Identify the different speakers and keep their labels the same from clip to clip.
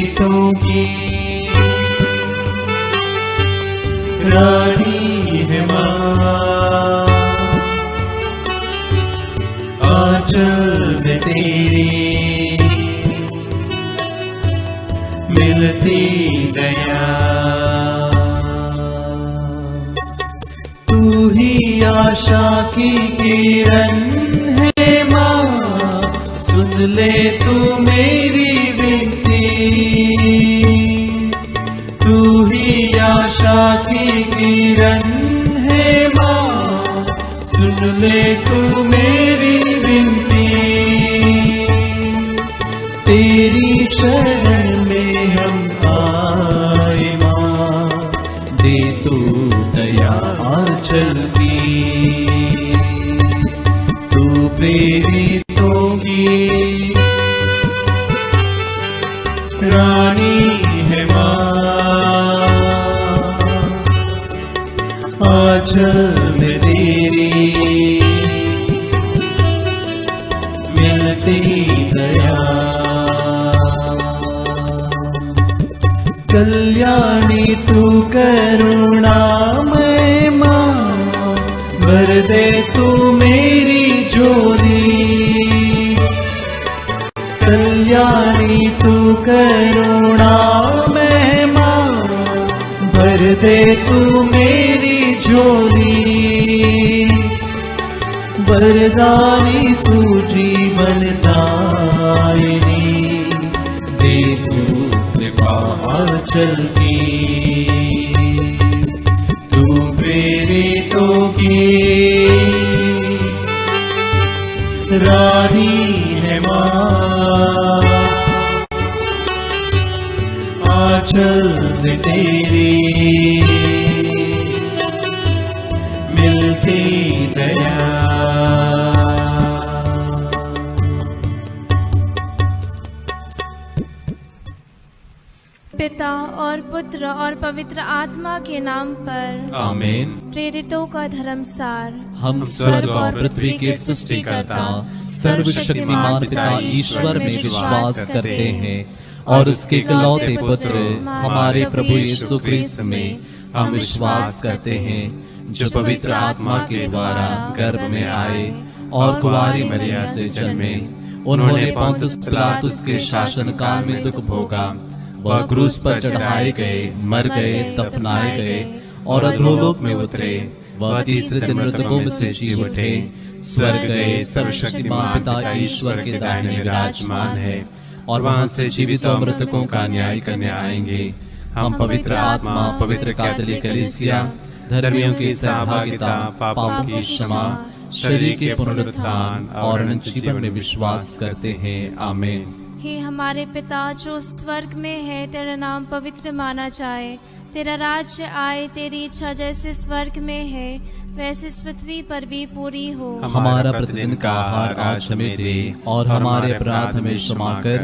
Speaker 1: प्रेरितों की रानी है माँ, आंचल में तेरे मिलती दया। तू ही आशा की किरण है माँ, सुन ले तू मेरी विनती। तू ही आशा की किरण है माँ, सुन ले तू मेरी विनती। तेरी शरण में हम आए माँ, दे तू दया आंचल की। तू प्रेरितों की रानी है माँ, आंचल में तेरी मिलती दया। कल्याणी तू करुणामय माँ, भर दे तू मेरी झोली। कल्याणी तू करुणामय माँ, भर दे तू मेरी झोली। वरदानी तू जीवन दायिनी, दे तू कृपा आंचल की। तू प्रेरितों की रानी है माँ, आंचल में तेरी मिलती दया।
Speaker 2: पिता और पुत्र और पवित्र आत्मा के नाम पर
Speaker 3: आमीन।
Speaker 2: प्रेरितों का धर्मसार।
Speaker 3: हम स्वर्ग और पृथ्वी के सृष्टिकर्ता सर्वशक्तिमान पिता ईश्वर में विश्वास करते हैं और उसके इकलौते पुत्र हमारे प्रभु यीशु क्रिस्त में हम विश्वास करते हैं, जो पवित्र आत्मा के द्वारा गर्भ में आए और कुंवारी मरिया से जन्मे। उन्होंने पोंतुस पिलातुस के शासन काल में दुख भोगा, वह क्रूस पर चढ़ाए गए, मर गए, दफनाए गए और अधोलोक में उतरे। वह तीसरे दिन मृतकों में से जी उठे, स्वर्ग गए, सर्वशक्तिमान पिता ईश्वर के दाहिने विराजमान है और वहां से जीवित और मृतकों का न्याय करने आएंगे। हम पवित्र आत्मा, पवित्र कैथोलिक कलीसिया, धर्मियों की सहभागिता, पापों की क्षमा, शरीर के पुनरुत्थान और अनंत जीवन में विश्वास करते हैं। आमीन।
Speaker 2: हे हमारे पिता जो स्वर्ग में है, तेरा नाम पवित्र माना जाए, तेरा राज्य आए, तेरी इच्छा जैसे स्वर्ग में है वैसे इस पृथ्वी पर भी पूरी हो।
Speaker 3: हमारा प्रतिदिन का आहार आज हमें दे और हमारे अपराध हमें क्षमा कर,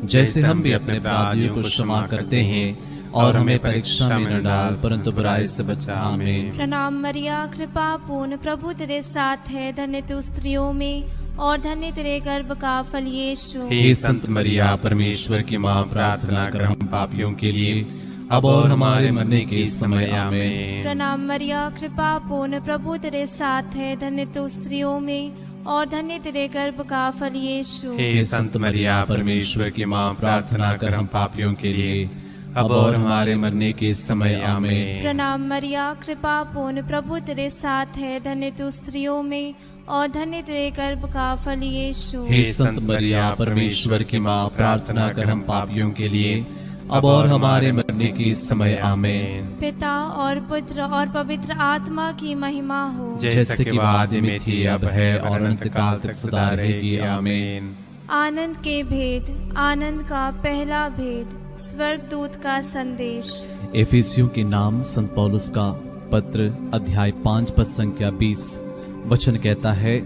Speaker 3: जैसे हम भी अपने अपराधियों को क्षमा करते हैं, और हमें परीक्षा में न डाल परंतु बुराई से बचा। आमीन।
Speaker 2: प्रणाम मरिया, कृपा पूर्ण, प्रभु तेरे साथ है, धन्य तू स्त्रियों में और धन्य तेरे गर्भ का फल यीशु।
Speaker 3: हे संत मरिया, परमेश्वर की माँ, प्रार्थना कर हम पापियों के लिए अब और हमारे मरने के समय। आमीन।
Speaker 2: प्रणाम मरिया, कृपा पूर्ण, प्रभु तेरे साथ है, धन्य तू स्त्रियों में और धन्य तेरे गर्भ का फल यीशु।
Speaker 3: हे संत मरिया, परमेश्वर की माँ, प्रार्थना कर हम पापियों के लिए अब और हमारे मरने के समय। आमीन।
Speaker 2: प्रणाम मरिया, कृपा पूर्ण, प्रभु तेरे साथ है, धन्य तू स्त्रियों में और धन्य तेरे गर्भ का फल यीशु।
Speaker 3: हे संत मरिया, परमेश्वर की माँ, प्रार्थना कर हम पापियों के लिए अब और हमारे मरने के समय। आमीन।
Speaker 2: पिता और पुत्र और पवित्र आत्मा की महिमा हो,
Speaker 3: जैसे कि आदि में थी, अब है और अनंत काल तक सदा रहेगी। आमीन।
Speaker 2: आनंद के भेद। आनंद का पहला भेद, स्वर्गदूत का संदेश।
Speaker 4: एफिसियों के नाम संत पौलुस का पत्र, अध्याय 5 पद संख्या 20। वचन कहता है,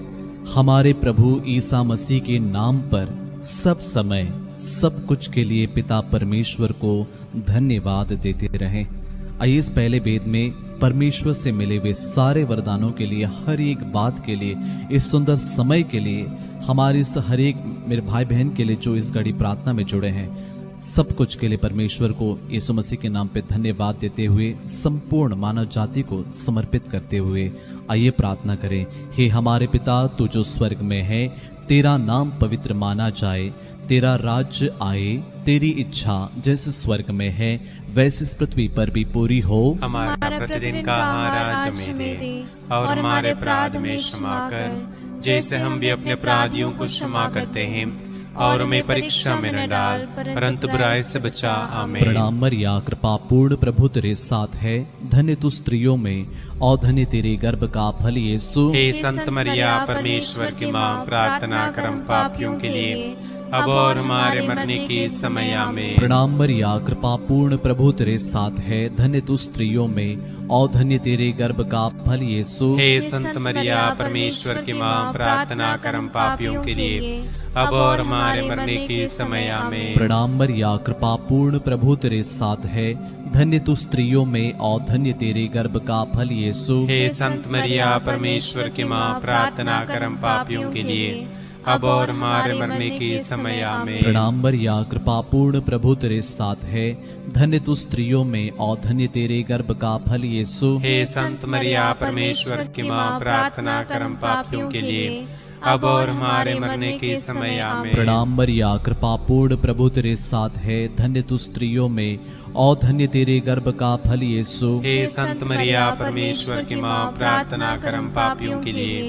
Speaker 4: हमारे प्रभु ईसा मसीह के नाम पर सब समय सब कुछ के लिए पिता परमेश्वर को धन्यवाद देते रहें। आइए इस पहले वेद में परमेश्वर से मिले हुए सारे वरदानों के लिए, हर एक बात के लिए, इस सुंदर समय के लिए, हमारे इस हर एक मेरे भाई बहन के लिए जो इस घड़ी प्रार्थना में जुड़े हैं, सब कुछ के लिए परमेश्वर को यीशु मसीह के नाम पे धन्यवाद देते हुए संपूर्ण मानव जाति को समर्पित करते हुए आइए प्रार्थना करें। हे हमारे पिता, तू जो स्वर्ग में है, तेरा नाम पवित्र माना जाए, तेरा राज्य आए, तेरी इच्छा जैसे स्वर्ग में है वैसे इस पृथ्वी पर भी पूरी हो।
Speaker 5: हमारा प्रतिदिन का आहार आज हमें दे, और हमारे अपराध में क्षमा कर, जैसे हम भी अपने अपराधियों को क्षमा करते हैं, और हमें परीक्षा में न डाल, परंतु बुराई से बचा। आमीन।
Speaker 4: प्रणाम मरिया, कृपा पूर्ण, प्रभु तेरे साथ है, धन्य तू स्त्रियों में और धन्य तेरे गर्भ का फल यीशु।
Speaker 5: हे संत मरिया, परमेश्वर की माँ, प्रार्थना कर हम पापियों के लिए, अब और हमारे मरने के समय। आमीन।
Speaker 4: प्रणाम मरिया, कृपा पूर्ण, प्रभु तेरे साथ है, धन्य तू स्त्रियों में और धन्य तेरे गर्भ का फल यीशु।
Speaker 5: हे संत मरिया, परमेश्वर की माँ, प्रार्थना कर हम पापियों के लिए, अब और हमारे मरने के समय। आमीन।
Speaker 4: प्रणाम मरिया, कृपा पूर्ण, प्रभु तेरे साथ है, धन्य तू स्त्रियों में और धन्य तेरे गर्भ का फल यीशु।
Speaker 5: हे संत मरिया, परमेश्वर की माँ, प्रार्थना कर हम पापियों के लिए, अब और हमारे मरने के समय। आमीन।
Speaker 4: प्रणाम मरिया, कृपा पूर्ण, प्रभु तेरे साथ है, धन्य तू स्त्रियों में और धन्य तेरे गर्भ का फल यीशु।
Speaker 5: हे संत मरिया, परमेश्वर की माँ, प्रार्थना कर हम पापियों के लिए, अब और हमारे मरने के समय। आमीन।
Speaker 4: प्रणाम मरिया, कृपा पूर्ण, प्रभु तेरे साथ है, धन्य तू स्त्रियों में और धन्य तेरे गर्भ का फल यीशु।
Speaker 5: हे संत मरिया, परमेश्वर की माँ, प्रार्थना कर हम पापियों के लिए,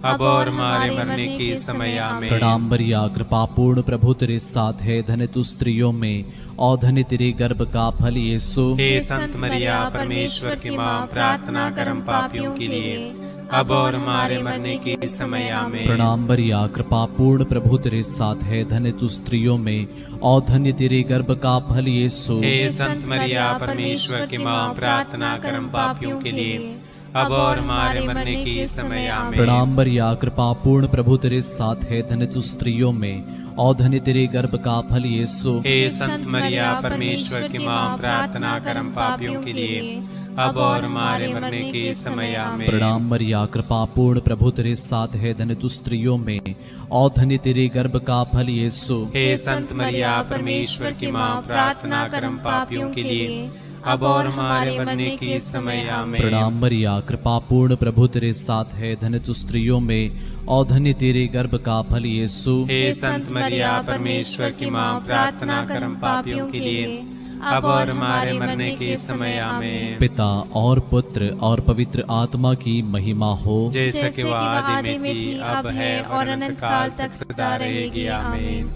Speaker 5: अब और हमारे मरने के समय। आमीन।
Speaker 4: प्रणाम मरिया, कृपा पूर्ण, प्रभु तेरे साथ है, धन्य तू स्त्रियों में और धन्य तेरे गर्भ का फल यीशु।
Speaker 5: हे संत मरिया, परमेश्वर की माँ, प्रार्थना कर हम पापियों के लिए, अब और हमारे मरने के समय। आमीन।
Speaker 4: प्रणाम मरिया, कृपा पूर्ण, प्रभु तेरे साथ है, धन्य तू स्त्रियों में और धन्य तेरे गर्भ का फल यीशु।
Speaker 5: हे संत मरिया, परमेश्वर की माँ, प्रार्थना कर हम पापियों के लिए, अब और हमारे मरने के समय। आमीन।
Speaker 4: प्रणाम मरिया, कृपा पूर्ण, प्रभु तेरे साथ है, धन्य तू स्त्रियों में और धन्य तेरे गर्भ का फल यीशु।
Speaker 5: हे संत मरिया, परमेश्वर की माँ, प्रार्थना कर हम पापियों के लिए, अब और हमारे मरने के समय। आमीन।
Speaker 4: प्रणाम मरिया, कृपा पूर्ण, प्रभु तेरे साथ है, धन्य तू स्त्रियों में और धन्य तेरे गर्भ का फल यीशु।
Speaker 5: हे संत मरिया, परमेश्वर की माँ, प्रार्थना कर हम पापियों के लिए, अब और हमारे मरने के समय। आमीन।
Speaker 4: प्रणाम मरिया, कृपा पूर्ण, प्रभु तेरे साथ है, धन्य तू स्त्रियों में और धन्य तेरे गर्भ का फल यीशु।
Speaker 5: हे संत मरिया, परमेश्वर की माँ, प्रार्थना कर हम पापियों के लिए, अब और हमारे मरने के समय। आमीन।
Speaker 4: पिता और पुत्र और पवित्र आत्मा की महिमा हो,
Speaker 5: जैसे कि वो आदि में थी, अब है और अनंत काल तक सदा रहेगी। आमीन।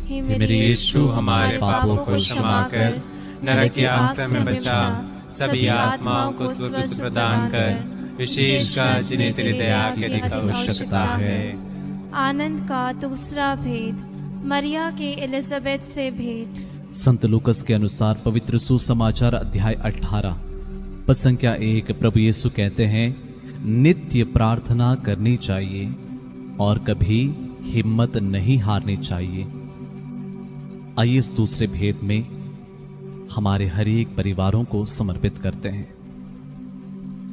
Speaker 2: हे
Speaker 5: मेरे यीशु, हमारे पापों को क्षमा कर, नरक की आग से हमें बचा, सभी आत्माओं को स्वर्ग प्रदान कर, विशेषकर जिन्हें तेरी दया की अधिक आवश्यकता है।
Speaker 2: आनंद का दूसरा भेद, मरिया के एलिजाबेथ से भेंट।
Speaker 4: संत लूकस के अनुसार पवित्र सुसमाचार अध्याय 18 पद संख्या 1, प्रभु यीशु कहते हैं, नित्य प्रार्थना करनी चाहिए और कभी हिम्मत नहीं हारनी चाहिए। आइए इस दूसरे भेद में हमारे हर एक परिवारों को समर्पित करते हैं,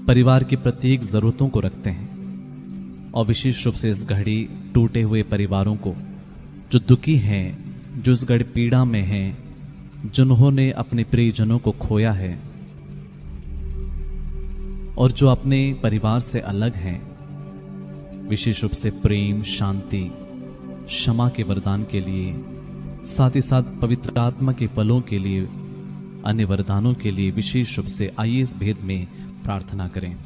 Speaker 4: परिवार की प्रत्येक जरूरतों को रखते हैं और विशेष रूप से इस घड़ी टूटे हुए परिवारों को, जो दुखी हैं, जो इस घड़ी पीड़ा में हैं, जिन्होंने अपने प्रियजनों को खोया है और जो अपने परिवार से अलग हैं, विशेष रूप से प्रेम, शांति, क्षमा के वरदान के लिए, साथ ही साथ पवित्र आत्मा के फलों के लिए, अन्य वरदानों के लिए विशेष रूप से आइए इस भेद में प्रार्थना करें।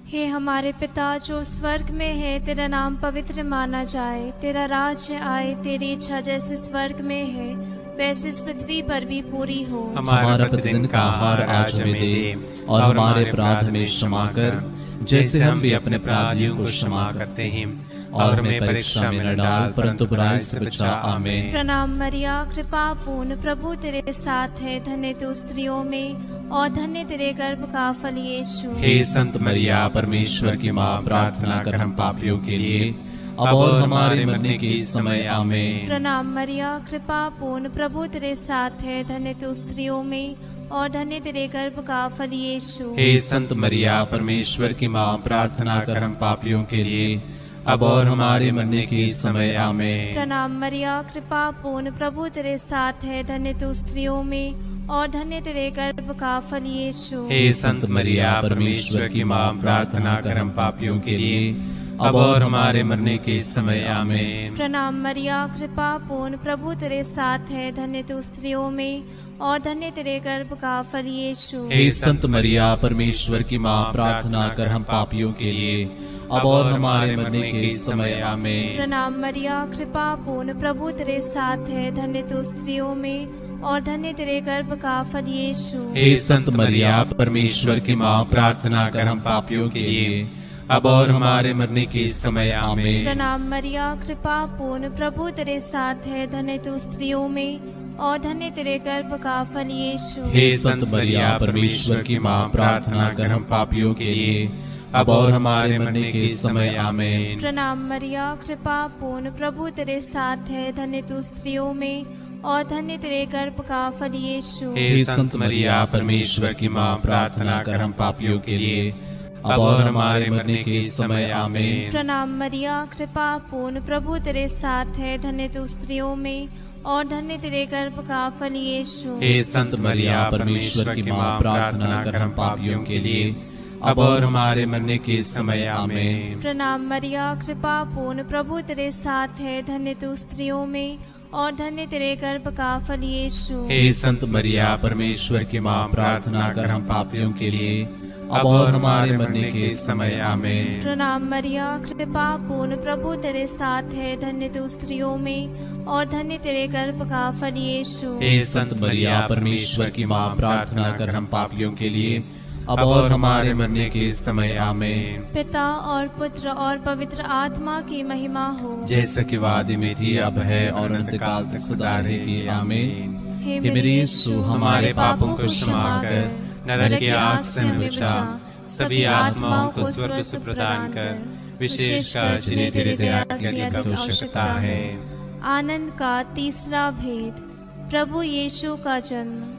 Speaker 2: हे हमारे पिता जो स्वर्ग में है, तेरा नाम पवित्र माना जाए, तेरा राज्य आए, तेरी इच्छा जैसे स्वर्ग में है वैसे इस पृथ्वी पर भी पूरी हो।
Speaker 5: हमारा प्रतिदिन का आहार आज हमें दे, और हमारे अपराध हमें क्षमा कर, जैसे हम भी अपने अपराधियों को क्षमा करते हैं, और हमें परीक्षा में न डाल, परंतु बुराई से बचा। आमीन।
Speaker 2: प्रणाम मरिया, कृपा पूर्ण, प्रभु तेरे साथ है, धन्य तू स्त्रियों में और धन्य तेरे गर्भ का फल यीशु।
Speaker 5: हे संत मरिया, परमेश्वर की माँ, प्रार्थना कर हम पापियों के लिए, अब और हमारे मरने के समय। आमीन।
Speaker 2: प्रणाम मरिया, कृपा पूर्ण, प्रभु तेरे साथ है, धन्य तू स्त्रियों में और धन्य तेरे गर्भ का फल यीशु।
Speaker 5: हे संत मरिया, परमेश्वर की माँ, प्रार्थना कर हम पापियों के लिए,
Speaker 3: अब और हमारे मरने के समय आमीन।
Speaker 2: प्रणाम मरिया, कृपा पूर्ण, प्रभु तेरे साथ है, धन्य तू स्त्रियों में और धन्य तेरे गर्भ का फल यीशु।
Speaker 5: हे संत मरिया, परमेश्वर की माँ, प्रार्थना कर हम पापियों के लिए, अब और हमारे मरने के समय आमीन।
Speaker 2: प्रणाम मरिया, कृपा पूर्ण, प्रभु तेरे साथ है, धन्य तू स्त्रियों में और धन्य तेरे गर्भ का फल यीशु।
Speaker 3: हे संत मरिया, परमेश्वर की माँ, प्रार्थना कर हम पापियों के लिए, अब और हमारे मरने के समय आमीन।
Speaker 2: प्रणाम मरिया, कृपा पूर्ण, प्रभु तेरे साथ है, धन्य तू स्त्रियों में और धन्य तेरे गर्भ का फल यीशु।
Speaker 3: हे संत मरिया, परमेश्वर की माँ, प्रार्थना कर हम पापियों के लिए, अब और हमारे मरने के समय आमीन।
Speaker 2: प्रणाम मरिया, कृपा पूर्ण, प्रभु तेरे साथ है, धन्य तू स्त्रियों में और धन्य तेरे गर्भ का फल यीशु।
Speaker 3: हे संत मरिया, परमेश्वर की माँ, प्रार्थना कर हम पापियों के लिए, अब और हमारे मरने के समय आमीन।
Speaker 2: प्रणाम मरिया, कृपा पूर्ण, प्रभु तेरे साथ है, धन्य तू स्त्रियों में और धन्य तेरे गर्भ का फल यीशु।
Speaker 3: हे संत मरिया, परमेश्वर की माँ, प्रार्थना कर हम पापियों के लिए, अब और हमारे मरने के समय आमीन।
Speaker 2: प्रणाम मरिया, कृपा पूर्ण, प्रभु तेरे साथ है, धन्य तू स्त्रियों में और धन्य तेरे गर्भ का फल यीशु।
Speaker 3: हे संत मरिया, परमेश्वर की माँ, प्रार्थना कर हम पापियों के लिए, अब और हमारे मरने के समय आमीन।
Speaker 2: प्रणाम मरिया, कृपा पूर्ण, प्रभु तेरे साथ है, धन्य तू स्त्रियों में और धन्य तेरे गर्भ का फल यीशु।
Speaker 3: हे संत मरिया, परमेश्वर की माँ, प्रार्थना कर हम पापियों के लिए, अब और हमारे मरने के समय आमीन।
Speaker 2: प्रणाम मरिया, कृपा पूर्ण, प्रभु तेरे साथ है, धन्य तू स्त्रियों में और धन्य तेरे गर्भ का फल यीशु।
Speaker 3: हे संत मरिया, परमेश्वर की माँ, प्रार्थना कर हम पापियों के लिए, अब और हमारे मरने के समय आमीन।
Speaker 2: पिता और पुत्र और पवित्र आत्मा की महिमा हो,
Speaker 3: जैसा कि वादी में थी, अब है और अनंत काल तक सदा रहेगी आमीन।
Speaker 2: हे
Speaker 3: मेरे यीशु, हमारे पापों को क्षमा कर,
Speaker 5: नरक की आग से हमें बचा, सभी आत्माओं को स्वर्ग से प्रदान कर, विशेषकर जिन्हें तेरे दया की अधिक आवश्यकता है।
Speaker 2: आनंद का तीसरा भेद, प्रभु यीशु का जन्म।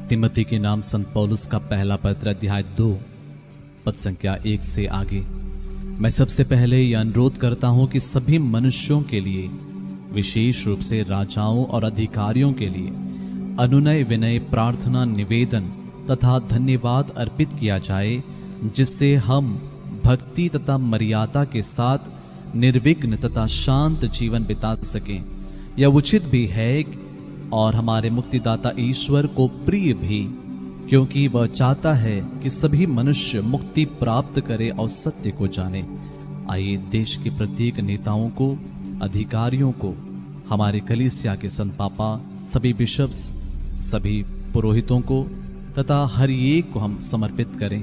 Speaker 4: तिमोथी के नाम संत पौलुस का पहला पत्र, अध्याय 2, पद संख्या 1 से आगे। मैं सबसे पहले यह अनुरोध करता हूं कि सभी मनुष्यों के लिए, विशेष रूप से राजाओं और अधिकारियों के लिए, अनुनय विनय, प्रार्थना, निवेदन तथा धन्यवाद अर्पित किया जाए, जिससे हम भक्ति तथा मर्यादा के साथ निर्विघ्न तथा शांत जीवन बिता सकें। यह उचित भी है और हमारे मुक्तिदाता ईश्वर को प्रिय भी, क्योंकि वह चाहता है कि सभी मनुष्य मुक्ति प्राप्त करें और सत्य को जाने। आइए देश के प्रत्येक नेताओं को, अधिकारियों को, हमारे कलीसिया के संत पापा, सभी बिशप्स, सभी पुरोहितों को तथा हर एक को हम समर्पित करें।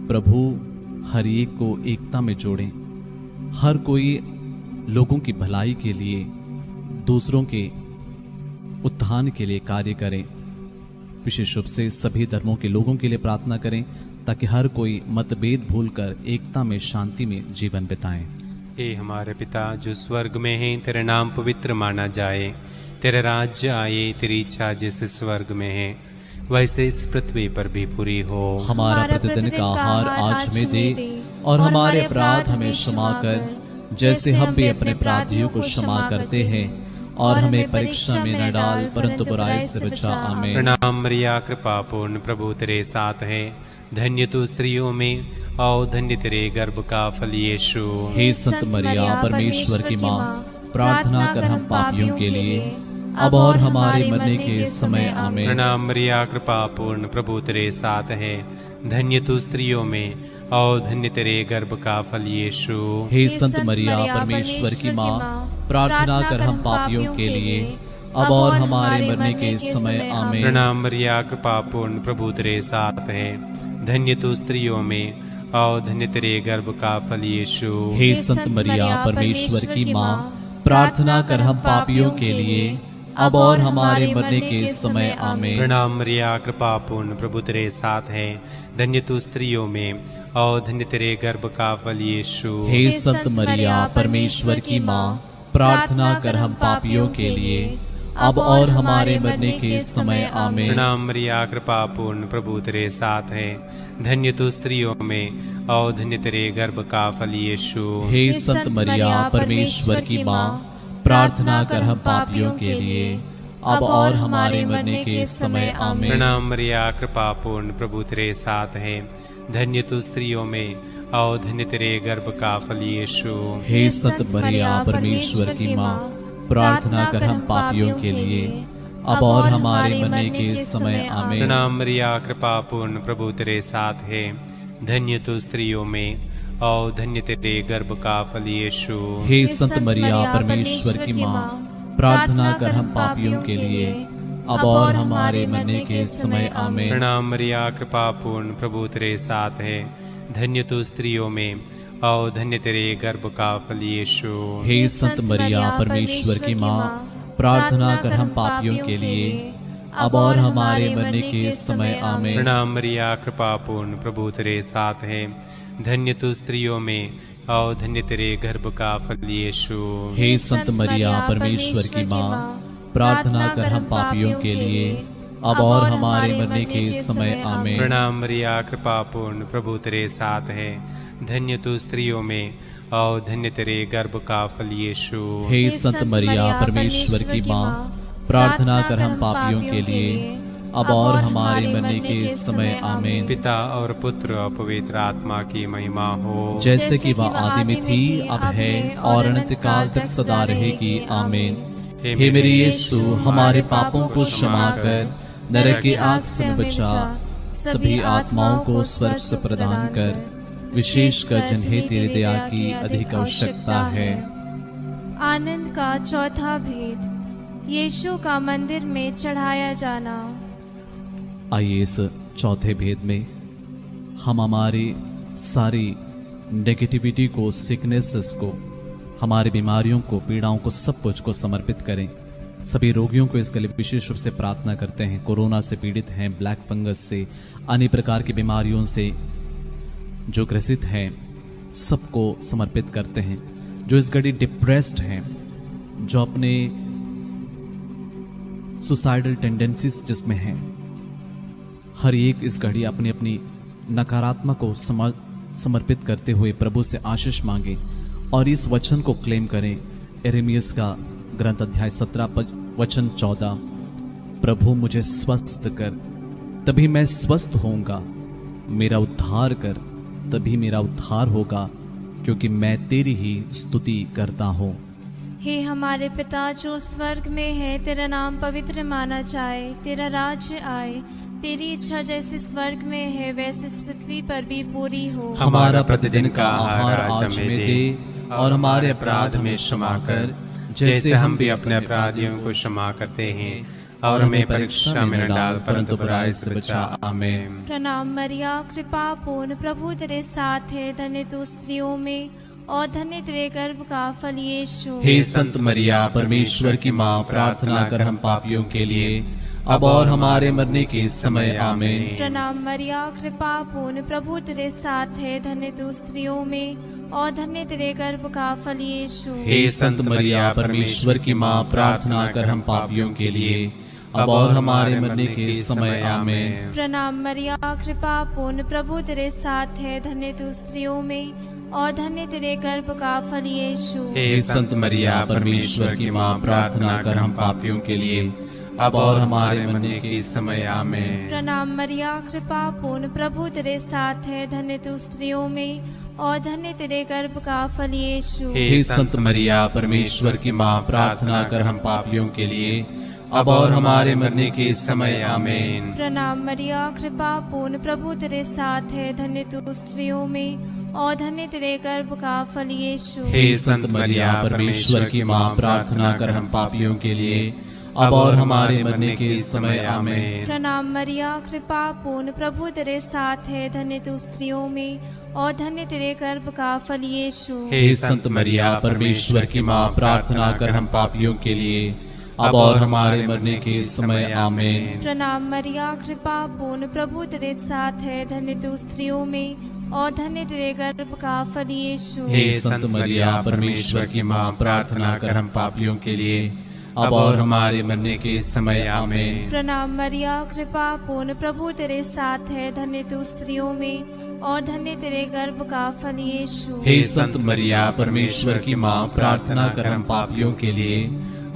Speaker 4: प्रभु हर एक को एकता में जोड़ें, हर कोई लोगों की भलाई के लिए, दूसरों के उत्थान के लिए कार्य करें। विशेष रूप से सभी धर्मों के लोगों के लिए प्रार्थना करें, ताकि हर कोई मतभेद भूलकर एकता में, शांति में जीवन बिताएं।
Speaker 5: हे हमारे पिता जो स्वर्ग में है, तेरा नाम पवित्र माना जाए, तेरा राज्य आए, तेरी इच्छा जैसे स्वर्ग में है वैसे इस पृथ्वी पर भी पूरी हो।
Speaker 4: हमारा प्रतिदिन का आहार आज हमें दे, और हमारे अपराध हमें क्षमा कर, जैसे हम भी अपने अपराधियों को क्षमा करते हैं, और हमें परीक्षा में न डाल, परंतु बुराई से बचा। आमीन।
Speaker 5: प्रणाम मरिया, कृपा पूर्ण, प्रभु तेरे साथ है, धन्य तू स्त्रियों में और धन्य तेरे गर्भ का फल यीशु।
Speaker 4: हे संत मरिया, परमेश्वर की माँ, प्रार्थना कर हम पापियों के लिए, अब और हमारे मरने के समय। आमीन।
Speaker 5: प्रणाम मरिया, कृपा पूर्ण, प्रभु तेरे साथ है, धन्य तू स्त्रियों में और धन्य तेरे गर्भ का फल यीशु।
Speaker 4: हे संत मरिया, परमेश्वर की माँ, प्रार्थना कर हम पापियों के लिए, अब और हमारे मरने के समय। आमीन।
Speaker 5: प्रणाम मरिया, कृपा पूर्ण, प्रभु तेरे साथ है, धन्य तू स्त्रियों में और धन्य तेरे गर्भ का फल यीशु।
Speaker 4: हे संत मरिया, परमेश्वर की माँ, प्रार्थना कर हम पापियों के लिए, अब और हमारे मरने के समय। आमीन।
Speaker 5: प्रणाम मरिया, कृपा पूर्ण, प्रभु तेरे साथ है, धन्य तू स्त्रियों में और धन्य तेरे गर्भ का फल यीशु।
Speaker 4: हे संत मरिया, परमेश्वर की माँ, प्रार्थना कर हम पापियों के लिए, अब और हमारे मरने के समय आमीन।
Speaker 5: प्रणाम मरिया, कृपा पूर्ण, प्रभु तेरे साथ है। धन्य तू स्त्रियों में और धन्य तेरे गर्भ का फल यीशु।
Speaker 4: हे संत मरिया, परमेश्वर की माँ, प्रार्थना कर हम पापियों के लिए, अब और हमारे मरने के समय आमीन।
Speaker 5: प्रणाम मरिया, कृपा पूर्ण, प्रभु तेरे साथ है। धन्य तू स्त्रियों में और धन्य तेरे गर्भ का फल यीशु।
Speaker 4: हे संत मरिया, परमेश्वर की माँ, प्रार्थना कर हम पापियों के लिए, अब और हमारे मरने के समय आमीन।
Speaker 5: प्रणाम मरिया, कृपा पूर्ण, प्रभु तेरे साथ है। धन्य तू स्त्रियों में और धन्य तेरे गर्भ का फल यीशु।
Speaker 4: हे संत मरिया, परमेश्वर की माँ, प्रार्थना कर हम पापियों के लिए, अब और हमारे मरने के समय आमीन।
Speaker 5: प्रणाम मरिया, कृपा पूर्ण, प्रभु तेरे साथ है। धन्य तू स्त्रियों में और धन्य तेरे गर्भ का फल यीशु।
Speaker 4: हे संत मरिया, परमेश्वर की माँ, प्रार्थना कर हम पापियों के लिए, अब और हमारे मरने के समय आमीन।
Speaker 5: प्रणाम मरिया, कृपा पूर्ण, प्रभु तेरे साथ है। धन्य तू स्त्रियों में और धन्य तेरे गर्भ का फल यीशु।
Speaker 4: हे संत मरिया, परमेश्वर की माँ, प्रार्थना कर हम पापियों के लिए, अब और हमारे मरने के समय आमीन।
Speaker 5: प्रणाम मरिया, कृपा पूर्ण, प्रभु तेरे साथ है। धन्य तू स्त्रियों में और धन्य तेरे गर्भ का फल यीशु।
Speaker 4: हे संत मरिया, परमेश्वर की माँ, प्रार्थना कर हम पापियों के लिए, अब और हमारे मरने के समय आमीन।
Speaker 5: पिता और पुत्र और पवित्र आत्मा की महिमा हो,
Speaker 4: जैसे कि वह आदि में थी, अब है और अनंत काल तक सदा रहेगी आमीन। हे मेरे यीशु, हमारे पापों को क्षमा कर, नरक की आग से बचा, सभी आत्माओं को स्वर्ग से प्रदान कर, विशेषकर जिन्हें तेरी दया की अधिक आवश्यकता है।
Speaker 2: आनंद का चौथा भेद, यीशु का मंदिर में चढ़ाया जाना।
Speaker 4: आइए इस चौथे भेद में हम हमारी सारी नेगेटिविटी को, सिकनेसेस को, हमारी बीमारियों को, पीड़ाओं को, सब कुछ को समर्पित करें। सभी रोगियों को इसके लिए विशेष रूप से प्रार्थना करते हैं। कोरोना से पीड़ित हैं, ब्लैक फंगस से, अन्य प्रकार की बीमारियों से जो ग्रसित हैं, सबको समर्पित करते हैं। जो इस घड़ी डिप्रेस्ड हैं, जो अपने सुसाइडल टेंडेंसीज जिसमें हैं, हर एक इस घड़ी अपनी अपनी नकारात्मक को समर्पित करते हुए प्रभु से आशीष मांगे और इस वचन को क्लेम करें। यिर्मयाह का ग्रंथ अध्याय 17 वचन 14, प्रभु मुझे स्वस्थ कर, तभी मैं स्वस्थ होऊंगा, मेरा उद्धार कर, तभी मेरा उद्धार होगा, क्योंकि मैं तेरी ही स्तुति करता हूँ।
Speaker 2: हे हमारे पिता जो स्वर्ग में है, तेरा नाम पवित्र माना जाए, तेरा राज्य आए, तेरी इच्छा जैसे स्वर्ग में है वैसे इस पृथ्वी पर भी पूरी हो।
Speaker 5: हमारा प्रतिदिन का आहार आज हमें दे, और हमारे अपराध में क्षमा कर, जैसे हम भी अपने अपराधियों को क्षमा करते हैं, और हमें परीक्षा में न डाल, परंतु बुराई से बचा। आमीन।
Speaker 2: प्रणाम मरिया, कृपा पूर्ण, प्रभु तेरे साथ है। धन्य तू स्त्रियों में और धन्य तेरे गर्भ का फल यीशु।
Speaker 4: हे संत मरिया, परमेश्वर की माँ, प्रार्थना कर हम पापियों के लिए, अब और हमारे मरने के समय आमीन।
Speaker 2: प्रणाम मरिया, कृपा पूर्ण, प्रभु तेरे साथ है। धन्य तू स्त्रियों में और धन्य तेरे गर्भ का फल यीशु।
Speaker 4: हे संत मरिया, परमेश्वर की माँ, प्रार्थना कर हम पापियों के लिए, अब और हमारे मरने के समय आमीन।
Speaker 2: प्रणाम मरिया, कृपा पूर्ण, प्रभु तेरे साथ है। धन्य तू स्त्रियों में और धन्य तेरे गर्भ का फल यीशु।
Speaker 4: हे संत मरिया, परमेश्वर की माँ, प्रार्थना कर हम पापियों के लिए, अब और हमारे मरने के समय आमीन।
Speaker 2: प्रणाम मरिया, कृपा पूर्ण, प्रभु तेरे साथ है। धन्य तू स्त्रियों में और धन्य तेरे गर्भ का फल यीशु।
Speaker 4: हे संत मरिया, परमेश्वर की माँ, प्रार्थना कर हम पापियों के लिए, अब और हमारे मरने के समय आमीन।
Speaker 2: प्रणाम मरिया, कृपा पूर्ण, प्रभु तेरे साथ है। धन्य तू स्त्रियों में और धन्य तेरे गर्भ का फल यीशु।
Speaker 4: हे संत मरिया, परमेश्वर की माँ, प्रार्थना कर हम पापियों के लिए, अब और हमारे मरने के समय आमीन।
Speaker 2: प्रणाम मरिया, कृपा पूर्ण, प्रभु तेरे साथ है। धन्य तू स्त्रियों में और धन्य तेरे गर्भ का फल यीशु।
Speaker 4: हे संत मरिया, परमेश्वर की माँ, प्रार्थना कर हम पापियों के लिए, अब और हमारे मरने के समय आमीन।
Speaker 2: प्रणाम मरिया, कृपा पूर्ण, प्रभु तेरे साथ है। धन्य तू स्त्रियों में और धन्य तेरे गर्भ का फल यीशु।
Speaker 4: हे संत मरिया, परमेश्वर की माँ, प्रार्थना कर हम पापियों के लिए, अब और हमारे मरने के समय आमीन।
Speaker 2: प्रणाम मरिया, कृपा पूर्ण, प्रभु तेरे साथ है, धन्य तू स्त्रियों में और धन्य तेरे गर्भ का फल यीशु।
Speaker 4: हे संत मरिया, परमेश्वर की माँ, प्रार्थना कर हम पापियों के लिए,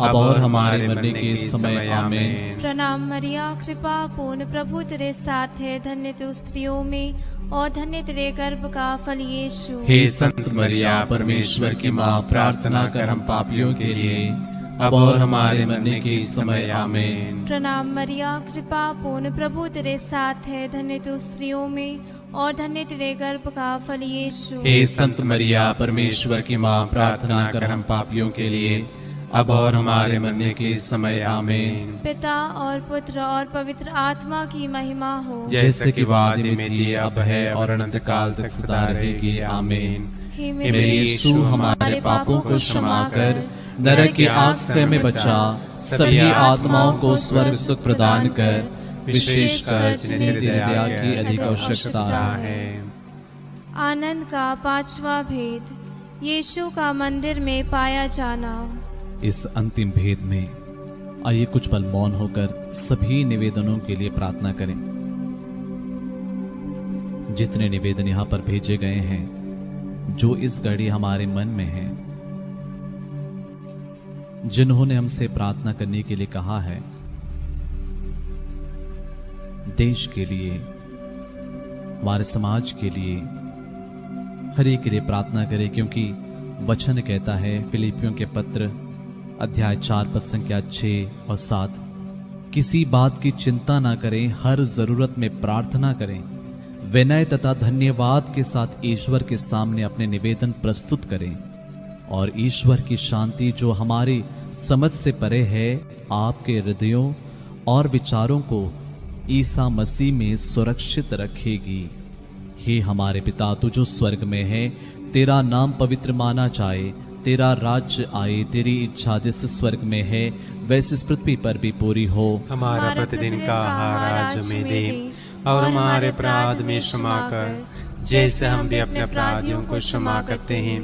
Speaker 4: अब और हमारे मरने के समय आमीन।
Speaker 2: प्रणाम मरिया, कृपा पूर्ण, प्रभु तेरे साथ है, धन्य तू स्त्रियों में और धन्य तेरे गर्भ का फल यीशु।
Speaker 4: हे संत मरिया, परमेश्वर की माँ, प्रार्थना कर हम पापियों के लिए, अब और हमारे मरने के समय आमीन।
Speaker 2: प्रणाम मरिया, कृपा पूर्ण, प्रभु तेरे साथ है, धन्य तू स्त्रियों में और धन्य तेरे गर्भ का फल यीशु।
Speaker 4: हे संत मरिया, परमेश्वर की माँ, प्रार्थना कर हम पापियों के लिए, अब और हमारे मरने के समय आमीन।
Speaker 2: पिता और पुत्र और पवित्र आत्मा की महिमा हो,
Speaker 4: जैसे कि वादी में थी, अब है और अनंत काल तक सदा रहेगी आमीन।
Speaker 2: हे
Speaker 4: मेरे यीशु, हमारे पापों को क्षमा कर, नरक की आग से हमें बचा, सभी आत्माओं को स्वर्ग सुख प्रदान कर, विशेषकर जिन्हें तेरी दया की अधिक आवश्यकता है।
Speaker 2: आनंद का पांचवा भेद, यीशु का मंदिर में पाया जाना।
Speaker 4: इस अंतिम भेद में आइए कुछ पल मौन होकर सभी निवेदनों के लिए प्रार्थना करें। जितने निवेदन यहाँ पर भेजे गए हैं, जो इस घड़ी हमारे मन में हैं, जिन्होंने हमसे प्रार्थना करने के लिए कहा है, देश के लिए, हमारे समाज के लिए, हर एक के लिए प्रार्थना करें, क्योंकि वचन कहता है फिलिपियों के पत्र अध्याय 4 पद संख्या 6 और 7, किसी बात की चिंता ना करें, हर जरूरत में प्रार्थना करें, विनय तथा धन्यवाद के साथ ईश्वर के सामने अपने निवेदन प्रस्तुत करें, और ईश्वर की शांति जो हमारी समझ से परे है, आपके हृदयों और विचारों को ईसा मसीह में सुरक्षित रखेगी। हे हमारे पिता, तू जो स्वर्ग में है, तेरा नाम पवित्र माना जाए, तेरा राज्य आए, तेरी इच्छा जैसे स्वर्ग में है वैसे इस पृथ्वी पर भी पूरी हो।
Speaker 5: हमारा प्रतिदिन का आहार आज हमें दे, और हमारे अपराध में क्षमा कर, जैसे हम भी अपने अपराधियों को क्षमा करते हैं,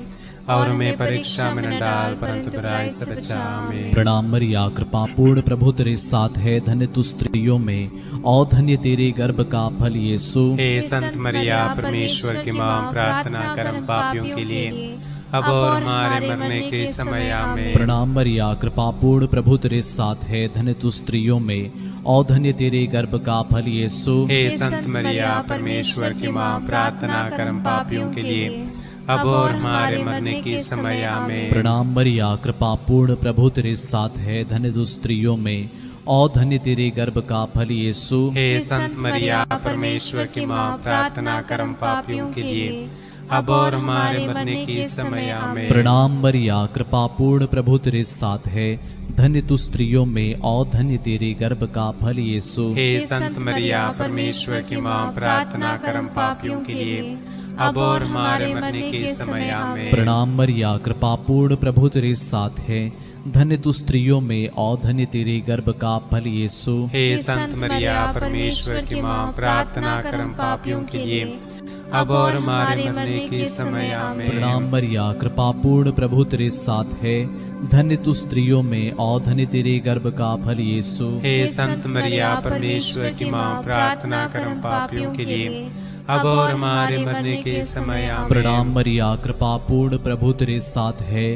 Speaker 5: और हमें परीक्षा में न डाल, परंतु बुराई से बचा। आमीन।
Speaker 4: प्रणाम मरिया, कृपा पूर्ण, प्रभु तेरे साथ है, धन्य तू स्त्रियों में और धन्य तेरे गर्भ का फल यीशु।
Speaker 5: हे संत मरिया, परमेश्वर की माँ, प्रार्थना कर हम पापियों के लिए, अब और हमारे मरने के समय आमीन।
Speaker 4: प्रणाम मरिया, कृपा पूर्ण, प्रभु तेरे साथ है, धन्य तू स्त्रियों में और धन्य तेरे गर्भ का फल यीशु।
Speaker 5: हे संत मरिया, परमेश्वर की माँ, प्रार्थना कर हम पापियों के लिए, अब और हमारे मरने के समय आमीन।
Speaker 4: प्रणाम मरिया, कृपा पूर्ण, प्रभु तेरे साथ है, धन्य तू स्त्रियों में और धन्य तेरे गर्भ का फल यीशु।
Speaker 5: हे संत मरिया, परमेश्वर की माँ, प्रार्थना कर हम पापियों के लिए, अब और हमारे मरने के समय आमीन।
Speaker 4: प्रणाम मरिया, कृपा पूर्ण, प्रभु तेरे साथ है, धन्य तू स्त्रियों में और धन्य तेरे गर्भ का फल यीशु।
Speaker 5: हे संत मरिया, परमेश्वर की माँ, प्रार्थना कर हम पापियों के लिए, अब और हमारे मरने के समय आमीन।
Speaker 4: प्रणाम मरिया, कृपा पूर्ण, प्रभु तेरे साथ है, धन्य तू स्त्रियों में और धन्य तेरे गर्भ का फल यीशु।
Speaker 5: हे संत मरिया, परमेश्वर की माँ, प्रार्थना कर हम पापियों के लिए, अब और हमारे मरने के समय आमीन।
Speaker 4: प्रणाम मरिया, कृपा पूर्ण, प्रभु तेरे साथ है, धन्य तू स्त्रियों में और धन्य तेरे गर्भ का फल यीशु।
Speaker 5: हे संत मरिया, परमेश्वर की माँ, प्रार्थना कर हम पापियों के लिए, अब और हमारे मरने के समय आमीन।
Speaker 4: प्रणाम मरिया, कृपा पूर्ण, प्रभु तेरे साथ है,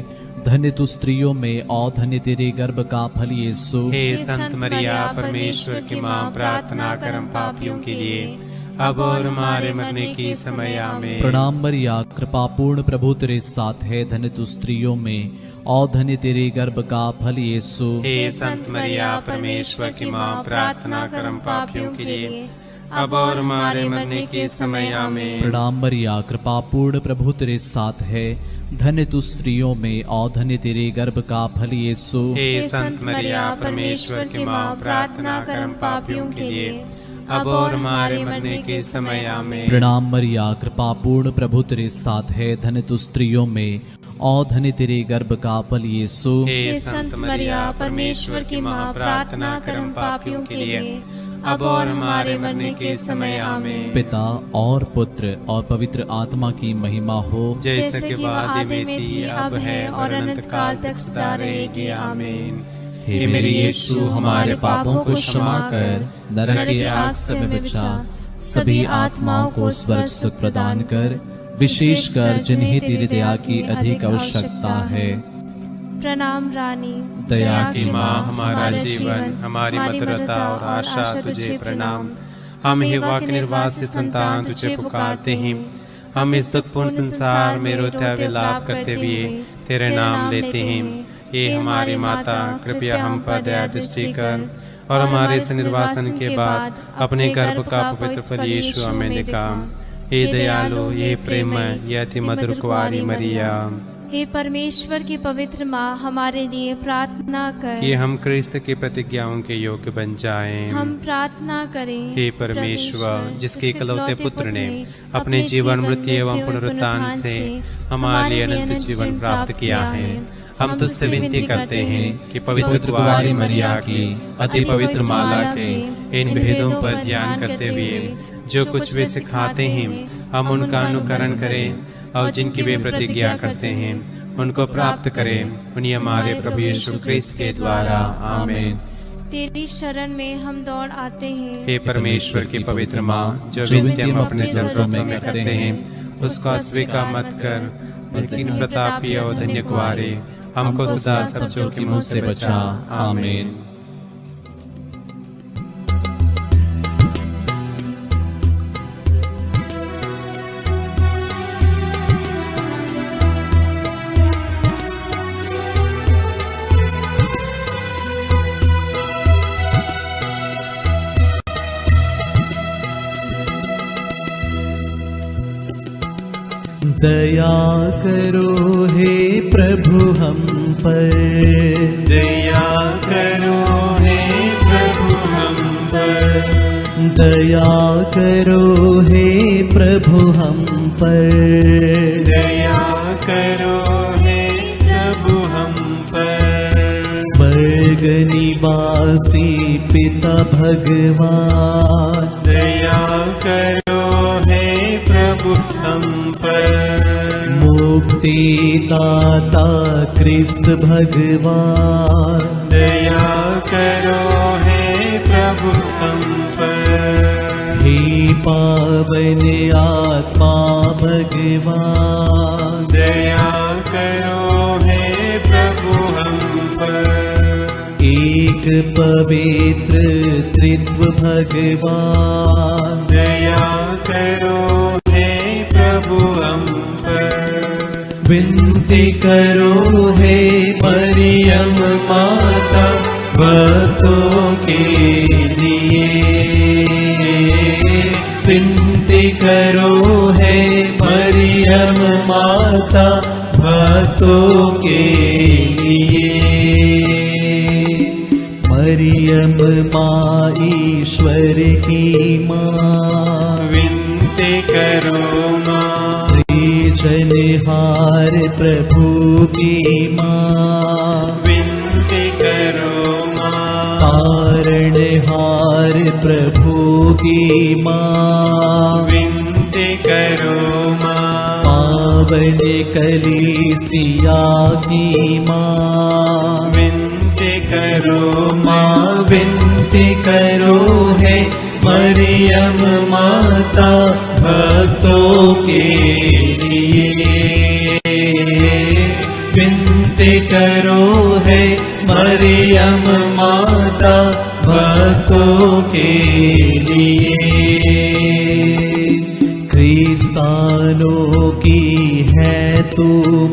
Speaker 4: धन्य तू स्त्रियों में और धन्य तेरे गर्भ का फल यीशु।
Speaker 5: हे संत मरिया, परमेश्वर की माँ, प्रार्थना कर हम पापियों के लिए, अब और हमारे मरने के समय आमीन।
Speaker 4: प्रणाम मरिया, कृपा पूर्ण, प्रभु तेरे साथ है, धन्य तू स्त्रियों में और धन्य तेरे गर्भ का फल यीशु।
Speaker 5: हे संत मरिया, परमेश्वर की माँ, प्रार्थना कर हम पापियों के लिए, अब और हमारे मरने के समय आमीन।
Speaker 4: प्रणाम मरिया, कृपा पूर्ण, प्रभु तेरे साथ है, धन्य तू स्त्रियों में और धन्य तेरे गर्भ का फल यीशु।
Speaker 5: हे संत मरिया, परमेश्वर की माँ, प्रार्थना कर हम पापियों के लिए, अब और हमारे मरने के समय आमीन।
Speaker 4: प्रणाम मरिया, कृपा पूर्ण, प्रभु तेरे साथ है, धन्य तू स्त्रियों में और धन्य तेरे गर्भ का फल यीशु।
Speaker 5: हे संत मरिया, परमेश्वर की माँ, प्रार्थना कर हम पापियों के लिए, अब और हमारे मरने के समय आमीन।
Speaker 4: पिता और पुत्र और पवित्र आत्मा की महिमा हो,
Speaker 5: जैसे कि आदि में थी, अब है और अनंत काल तक सदा रहेगी। आमीन।
Speaker 3: हे मेरे यीशु, हमारे पापों को क्षमा कर नरक की आग से हमें बचा, सभी आत्माओं को स्वर्ग सुख प्रदान कर, विशेषकर जिन्हें तेरी दया की अधिक आवश्यकता है।
Speaker 2: प्रणाम रानी,
Speaker 3: दया
Speaker 5: की माँ, हमारा जीवन, हमारी मधुरता और आशा तुझे प्रणाम। हम हेवा के निर्वासी संतान तुझे पुकारते हैं। हम इस दुखपूर्ण संसार में रोते विलाप करते हुए तेरे नाम लेते हैं। ये हमारी माता, कृपया हम पर दया दृष्टि कर और हमारे इस निर्वासन के बाद अपने गर्भ का पवित्र फल यीशु हमें दिखा। हे दयालु, ये प्रेममय, ये अति मधुर कुंवारी मरिया,
Speaker 2: हे परमेश्वर की पवित्र माँ, हमारे लिए प्रार्थना कर।
Speaker 5: ये हम क्रिस्त की प्रतिज्ञाओं के योग्य बन जाएं।
Speaker 2: हम प्रार्थना करें।
Speaker 5: हे परमेश्वर, जिसके इकलौते पुत्र ने अपने जीवन, मृत्यु एवं पुनरुत्थान से हमारे लिए अनंत जीवन प्राप्त किया है, हम तुझसे विनती करते हैं कि पवित्र कुंवारी मरिया की अति पवित्र माला के इन भेदों पर ध्यान करते हुए जो कुछ वे सिखाते हैं, हम उनका अनुकरण करें और जिनकी वे प्रतिज्ञा करते हैं उनको प्राप्त करें। उन्हीं हमारे प्रभु यीशु क्रिस्त के द्वारा, आमीन।
Speaker 2: तेरी शरण में हम दौड़ आते हैं।
Speaker 5: हे परमेश्वर की पवित्र माँ, जो विनती हम अपने जरूरतों में करते हैं उसको अस्वीकार मत कर, लेकिन प्रतापी और धन्य कुंवारे हमको सदा सब जोखिमों से बचा। आमीन।
Speaker 1: दया करो हे प्रभु हम पर, दया करो हे प्रभु हम पर, दया करो हे प्रभु हम पर, दया करो हे प्रभु हम पर। स्वर्ग निवासी पिता भगवान, दया करो हे प्रभु हम पर। मुक्ति दाता क्रिस्त भगवान, दया करो हे प्रभु हम पर। हे पावन आत्मा भगवान, दया करो हे प्रभु हम पर। एक पवित्र त्रित्व भगवान, दया करो हे प्रभु हम पर। विनती करो हे मरियम माता भक्तों के लिए, विनती करो हे मरियम माता भक्तों के लिए। मरियम माँ ईश्वर की माँ, विनती करो माँ। सृजनहार प्रभु की माँ, विनती करो माँ। तारणहार प्रभु की माँ, विनती करो माँ। पावन कलीसिया की माँ, विनती करो माँ। विनती करो है मरियम माता भक्तों के लिए, विनती करो है मरियम माता भक्तों के लिए। क्रिस्तानों की है तू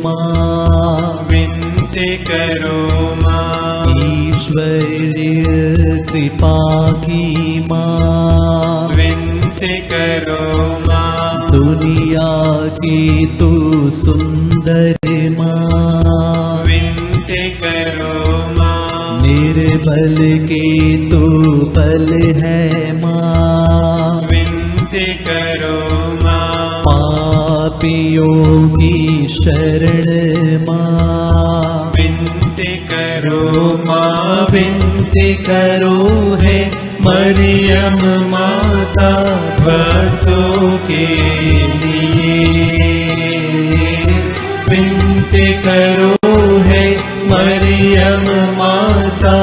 Speaker 1: माँ, विनती करो माँ। ईश्वरीय कृपा की माँ, विनती करो माँ। दुनिया की तू सुंदर माँ, विनती करो माँ। निर्बल की तू बल है माँ, विनती करो माँ। पापियों की शरण माँ, विनती करो माँ। विनती करो है मरियम माता भक्तों के लिए, विनती करो है मरियम माता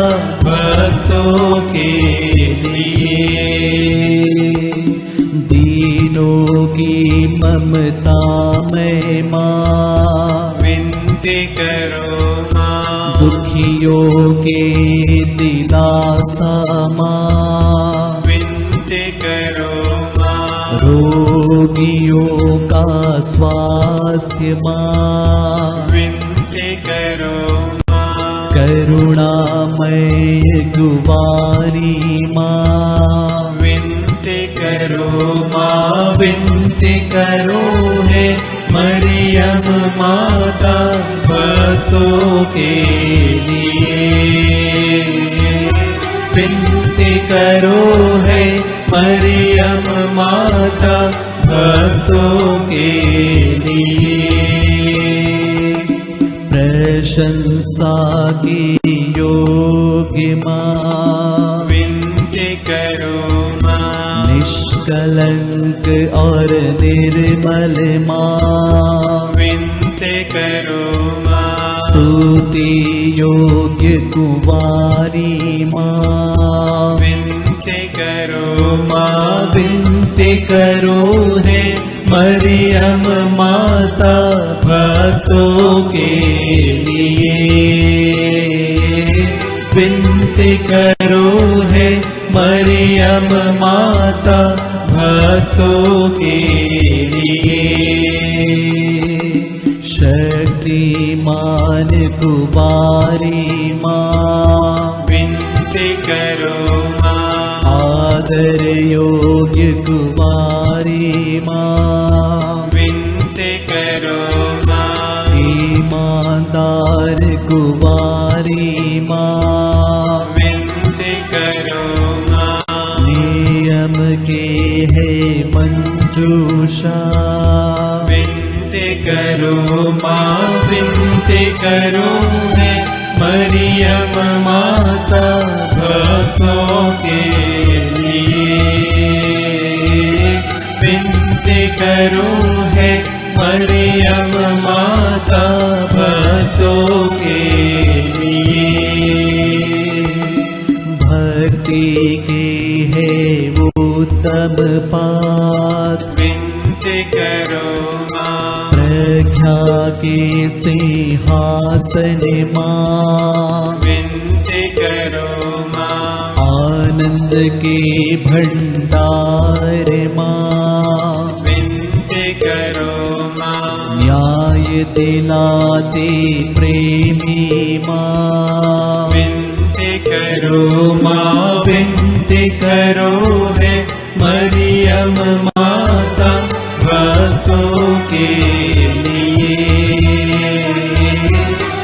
Speaker 1: ममता में माँ,
Speaker 5: विनती करो माँ।
Speaker 1: दुखियों के दिलासा माँ,
Speaker 5: विनती करो माँ।
Speaker 1: रोगियों का स्वास्थ्य माँ,
Speaker 5: विनती करो माँ।
Speaker 1: करुणामय कुवारी माँ,
Speaker 5: विनती करो
Speaker 1: माँ विनती करो है मरियम माता भक्तों के लिए। विनती करो है मरियम माता भक्तों के लिए। प्रशंसा की योग्य माँ,
Speaker 5: विनती करो माँ।
Speaker 1: निष्कलंक और निर्मल माँ,
Speaker 5: विनती करो माँ।
Speaker 1: स्तुति योग्य कुवारी माँ,
Speaker 5: विनती करो
Speaker 1: माँ विनती करो है मरियम माता भक्तों के लिए। विनती करो है मरियम माता भक्तों के लिए। शक्तिमान कुवारी माँ,
Speaker 5: विनती करो माँ।
Speaker 1: आदर योग्य कुवारी माँ,
Speaker 5: विनती करो माँ।
Speaker 1: ईमानदार कुवारी माँ,
Speaker 5: विनती करो माँ।
Speaker 1: नियम के है मंजूषा,
Speaker 5: विनती करो
Speaker 1: माँ विनती करो है मरियम माता भक्तों के लिए। विनती करो है मरियम माता भक्तों के लिए। भक्ति के है वो उत्तम पात,
Speaker 5: विनती करो माँ।
Speaker 1: प्रज्ञा के सिंहासन माँ,
Speaker 5: विनती करो माँ।
Speaker 1: आनंद के भंडार माँ,
Speaker 5: विनती करो माँ।
Speaker 1: न्याय दिलाते प्रेमी माँ,
Speaker 5: विनती करो
Speaker 1: माँ विनती करो है मरियम माता भक्तों के लिए।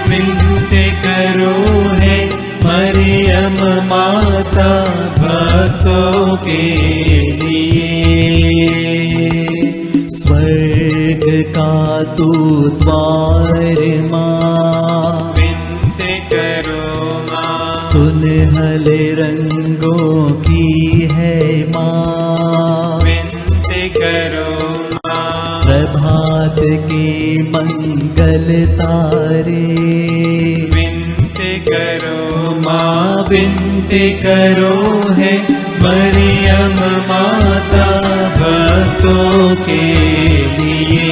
Speaker 1: विनती करो है मरियम माता भक्तों के लिए। स्वर्ग का तू द्वार माँ,
Speaker 5: विनती करो माँ।
Speaker 1: सुनहल रंगों की है माँ,
Speaker 5: विनती करो माँ।
Speaker 1: प्रभात के मंगल तारे,
Speaker 5: विनती करो
Speaker 1: माँ विनती करो है मरियम माता भक्तों के लिए।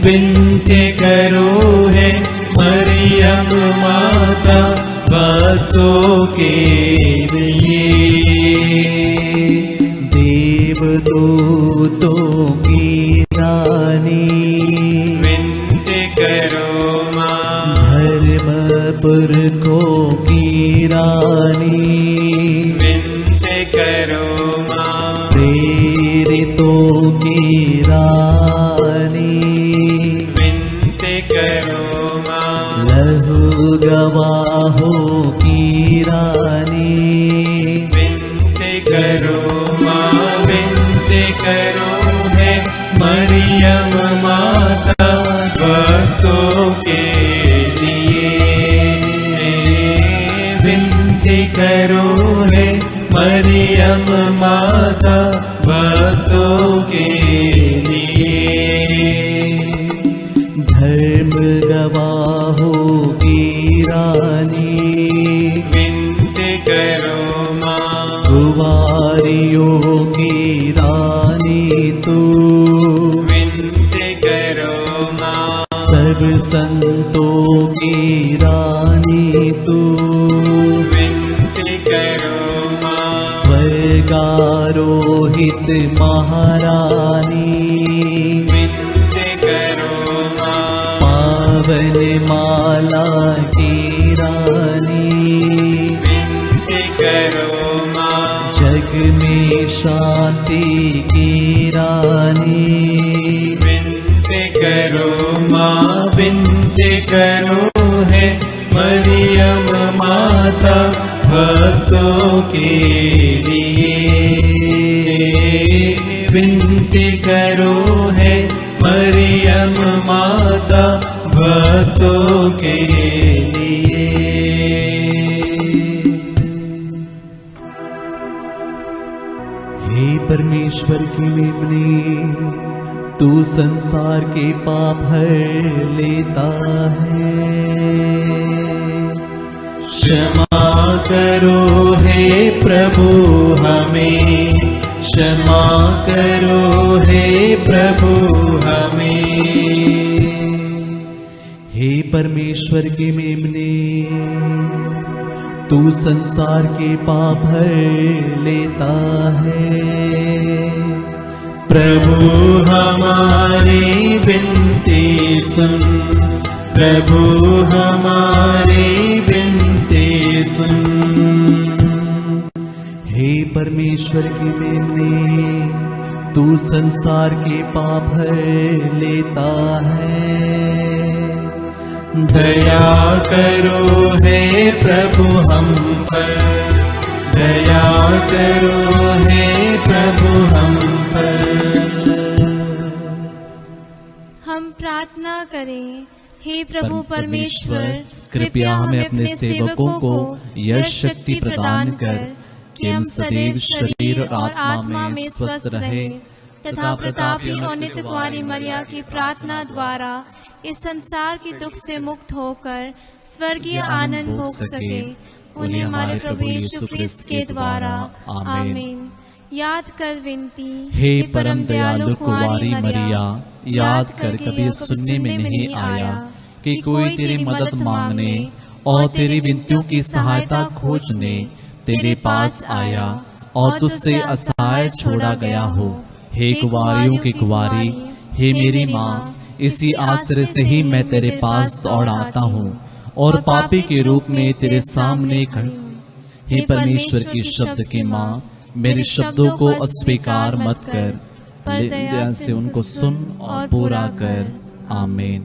Speaker 1: विनती करो है मरियम माता भक्तों के लिए। देवदूतों की रानी,
Speaker 5: विनती करो माँ।
Speaker 1: धर्मपुर को की रानी,
Speaker 5: विनती करो माँ।
Speaker 1: प्रेरितों की रानी,
Speaker 5: विनती करो माँ।
Speaker 1: लहू गवाहों की रानी,
Speaker 5: विनती करो माँ।
Speaker 1: विनती करो है मरियम माता भक्तों के लिए। विनती करो है मरियम माता भक्तों के लिए। धर्म गवाहों की रानी,
Speaker 5: विनती करो माँ।
Speaker 1: कुवारियों की रानी तू
Speaker 5: विनती करो माँ,
Speaker 1: सर्व संतों की रानी तू
Speaker 5: विनती करो माँ,
Speaker 1: स्वर्गारोहित महारानी
Speaker 5: विनती करो माँ,
Speaker 1: पावन माला की रानी
Speaker 5: विनती करो माँ,
Speaker 1: जग में शांति की रानी
Speaker 5: विनती करो माँ,
Speaker 1: विनती करो है मरियम माता भक्तों के लिए विनती करो है मरियम माता भक्तों के लिए। हे परमेश्वर की मेमने, तू संसार के पाप हर लेता है, क्षमा करो हे प्रभु हमें, क्षमा करो हे प्रभु हमें। हे परमेश्वर के मेमने, तू संसार के पाप हर लेता है, प्रभु हमारी विनती सुन, प्रभु हमारी विनती सुन। हे परमेश्वर की मेमने, तू संसार के पाप हर लेता है, दया करो हे प्रभु हम पर, दया करो हे प्रभु हम पर।
Speaker 2: हम प्रार्थना करें। हे प्रभु परमेश्वर,
Speaker 4: कृपया हमें अपने सेवकों को यश शक्ति प्रदान कर कि हम सदैव शरीर और आत्मा में स्वस्थ रहे
Speaker 2: तथा प्रतापी और नित्य कुंवारी मरिया की प्रार्थना द्वारा इस संसार के दुख से मुक्त होकर स्वर्गीय आनंद भोग सके। उन्हें हमारे प्रभु यीशु क्रिस्त के द्वारा आमीन। याद कर विनती।
Speaker 4: हे परम दयालु कुंवारी मरिया, याद कर कभी सुनने में नहीं आया कि कोई तेरी मदद मांगने और तेरी विनतियों की सहायता खोजने तेरे पास आया और तुझसे असहाय छोड़ा गया हो। हे कुंवारियों की कुंवारी, हे मेरी माँ, इसी आश्रय से ही मैं तेरे पास दौड़ आता हूँ और पापी के रूप में तेरे सामने खड़ी हूँ। हे परमेश्वर की शब्द की माँ, मेरे शब्दों को अस्वीकार मत कर, पर दया से उनको सुन और पूरा कर। आमीन।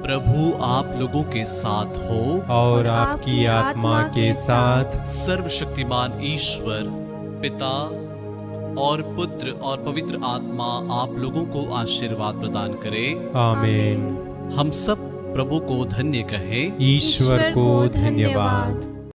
Speaker 4: प्रभु आप लोगों के साथ हो
Speaker 5: और आपकी आत्मा के साथ।
Speaker 4: सर्वशक्तिमान ईश्वर पिता और पुत्र और पवित्र आत्मा आप लोगों को आशीर्वाद प्रदान करे।
Speaker 5: आमीन।
Speaker 4: हम सब प्रभु को धन्य कहें।
Speaker 5: ईश्वर को धन्यवाद।